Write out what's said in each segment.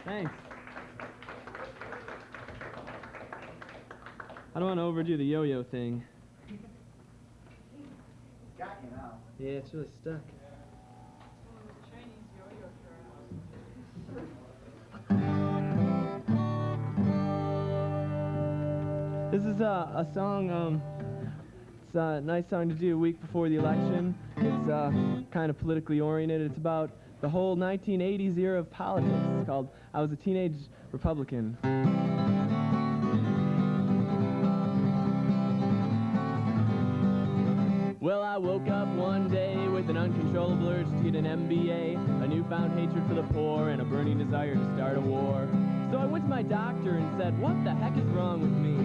Thanks. I don't want to overdo the yo-yo thing. Got you now. Yeah, it's really stuck. This is a song, it's a nice song to do a week before the election. It's kind of politically oriented. It's about the whole 1980s era of politics. It's called I Was a Teenage Republican. Well, I woke up one day with an uncontrollable urge to get an MBA, a newfound hatred for the poor, and a burning desire to start a war. So I went to my doctor and said, "What the heck is wrong with me?"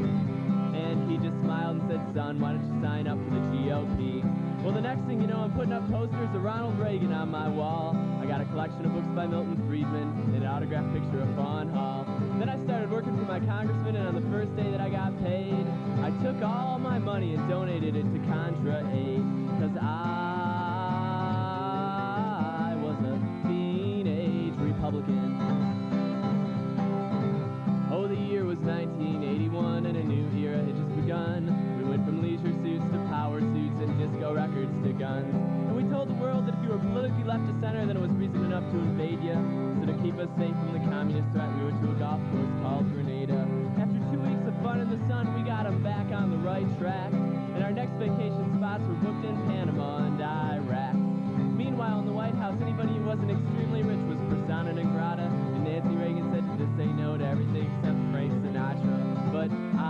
And he just smiled and said, "Son, why don't you sign up for the GOP?" Well, the next thing you know, I'm putting up posters of Ronald Reagan on my wall. I got a collection of books by Milton Friedman and an autographed picture of Fawn Hall. Then I started working for my congressman, and on the first day that I got paid, I took all my money and donated it to Contra Aid, 'cause I was a teenage Republican. Oh, the year was 1981 and a new era had just begun. We went from leisure suits to power suits and disco records to guns. And we told the world that if you were politically left to center, then it was reason enough to invade you. So to keep us safe from the communist threat, we went to a golf course called Grenada. After 2 weeks of fun in the sun, we got them back on the right track. And our next vacation spots were booked in Panama and Iraq. Meanwhile, in the White House, anybody who wasn't extremely rich was persona non grata, and Nancy Reagan said to just say no to everything except Frank Sinatra. But I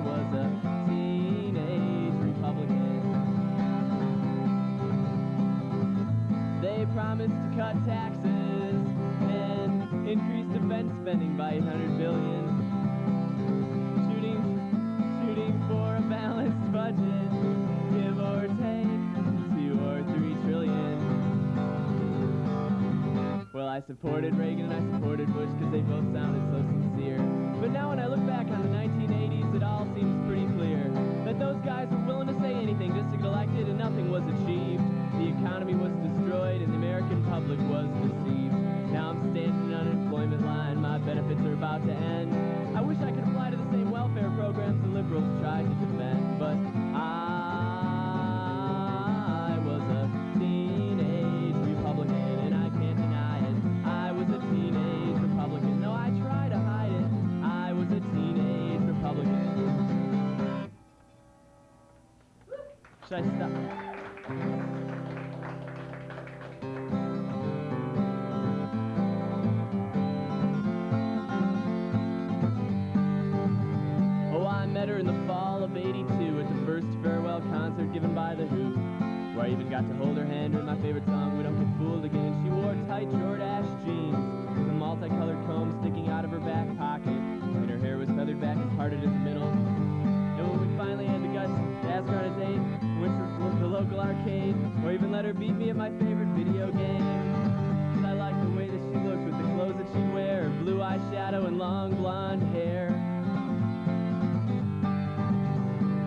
was a teenage Republican. They promised to cut taxes and increase defense spending by $800 billion. Shooting for a balanced budget, give or take 2 or 3 trillion. Well, I supported Reagan and I supported Bush because they both sounded so sincere. But now when I look back on the 1980s, it all seems pretty clear that those guys were willing to say anything just to get elected and nothing was achieved. The economy was destroyed and the American public was deceived. Now I'm standing in an unemployment line, my benefits are about to end. I wish I could apply to the same welfare programs the liberals tried to defend, but I was a teenage Republican and I can't deny it. I was a teenage Republican, though I try to hide it. I was a teenage Republican. Should I stop? I met her in the fall of '82 at the first farewell concert given by The Who, where I even got to hold her hand during my favorite song, We Don't Get Fooled Again. She wore tight Jordache jeans with a multicolored comb sticking out of her back pocket, and her hair was feathered back and parted in the middle. And when we finally had the guts to ask her on a date, we went to the local arcade, or even let her beat me at my favorite video game. 'Cause I liked the way that she looked with the clothes that she'd wear, her blue eyeshadow and long blonde hair.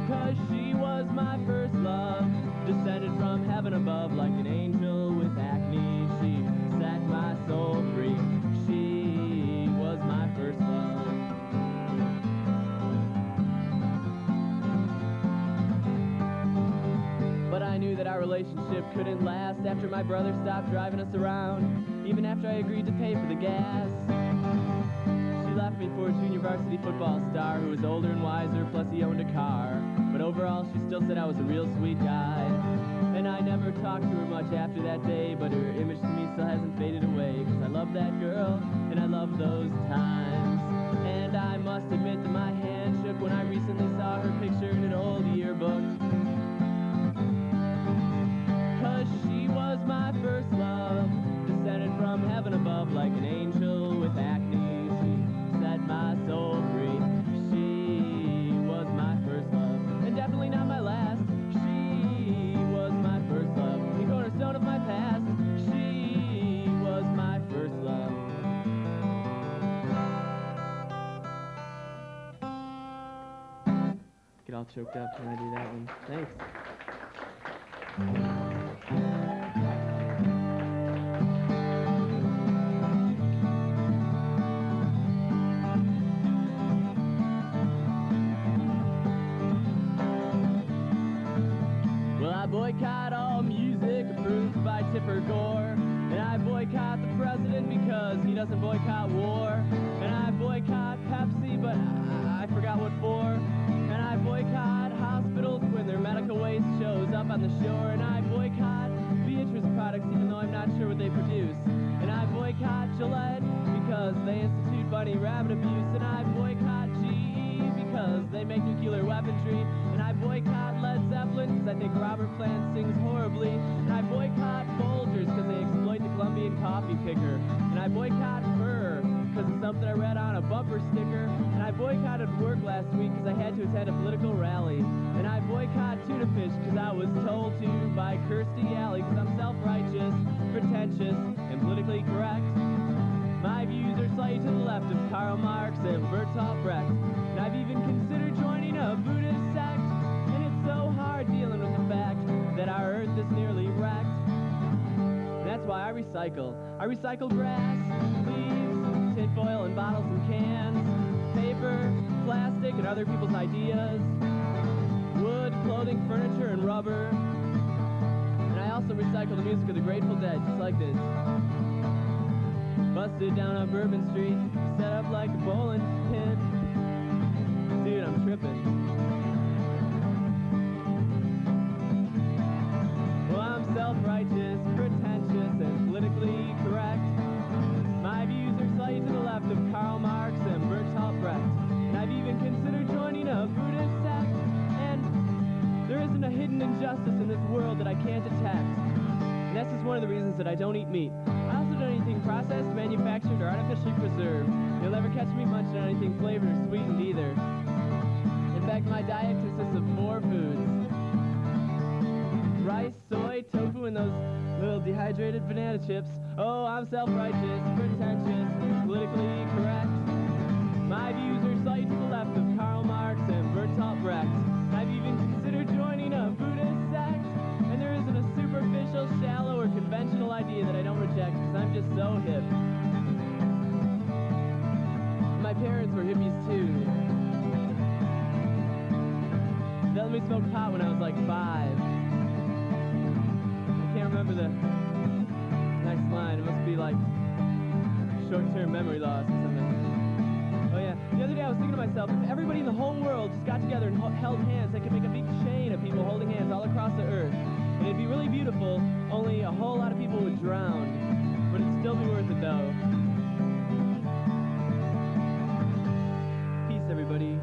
'Cause she was my first love, descended from heaven above like an angel with acne. She set my soul free. She was my first love. But I knew that our relationship couldn't last after my brother stopped driving us around, even after I agreed to pay for the gas. She left me for a junior varsity football star who was older and wiser, plus he owned a car. But overall, she still said I was a real sweet guy. And I never talked to her much after that day, but her image to me still hasn't faded away. 'Cause I love that girl, and I love those times. And I must admit that my hand shook when I recently saw her picture in an old yearbook. 'Cause she was my first love, descended from heaven above like an angel with acne. She set my soul free. She was my first love, and definitely not my last. She was my first love, the cornerstone of my past. She was my first love. Get all choked up when I do that one. Thanks. doesn't boycott war. And I boycott Pepsi, but I forgot what for. And I boycott hospitals when their medical waste shows up on the shore. And I boycott Beatrice products even though I'm not sure what they produce. And I boycott Gillette because they institute bunny rabbit abuse. And I boycott GE because they make nuclear weaponry. And I boycott Led Zeppelin because I think Robert Plant sings horribly. And I boycott Folgers because they exploit the Colombian coffee picker. And I boycott Fur because it's something I read on a bumper sticker. And I boycotted work last week because I had to attend a political rally. And I boycott tuna fish because I was told to by Kirstie Alley because I'm self-righteous, pretentious, and politically correct. My views are slightly to the left of Karl Marx and Bertolt Brecht. And I've even considered joining a Buddhist sect. And it's so hard dealing with the fact that our earth is nearly wrecked. And that's why I recycle. I recycle grass, leaves, tinfoil and bottles and cans, paper, plastic and other people's ideas, wood, clothing, furniture, and rubber. And I also recycle the music of the Grateful Dead, just like this. Busted down on Bourbon Street, set up like a bowling pin. Dude, I'm tripping. Well, I'm self-righteous, pretentious, and politically correct. My views are slightly to the left of Karl Marx and Bertolt Brecht. And I've even considered joining a Buddhist sect. And there isn't a hidden injustice in this world that I can't detect. And that's just one of the reasons that I don't eat meat. I also don't eat anything processed, manufactured, or artificially preserved. You'll never catch me munching on anything flavored or sweetened either. In fact, my diet consists of 4 foods. Rice, soy, tofu, and those little dehydrated banana chips. Oh, I'm self-righteous, pretentious, politically correct. My views are slightly to the left of Karl Marx and Bertolt Brecht. I've even considered joining a Buddhist sect. And there isn't a superficial, shallow, or conventional idea that I don't reject because I'm just so hip. My parents were hippies too. They let me smoke pot when I was like 5. I can't remember the next line. It must be like short-term memory loss or something. Oh yeah, the other day I was thinking to myself, if everybody in the whole world just got together and held hands, they could make a big chain of people holding hands all across the earth. And it'd be really beautiful, only a whole lot of people would drown. But it'd still be worth it though. Peace, everybody.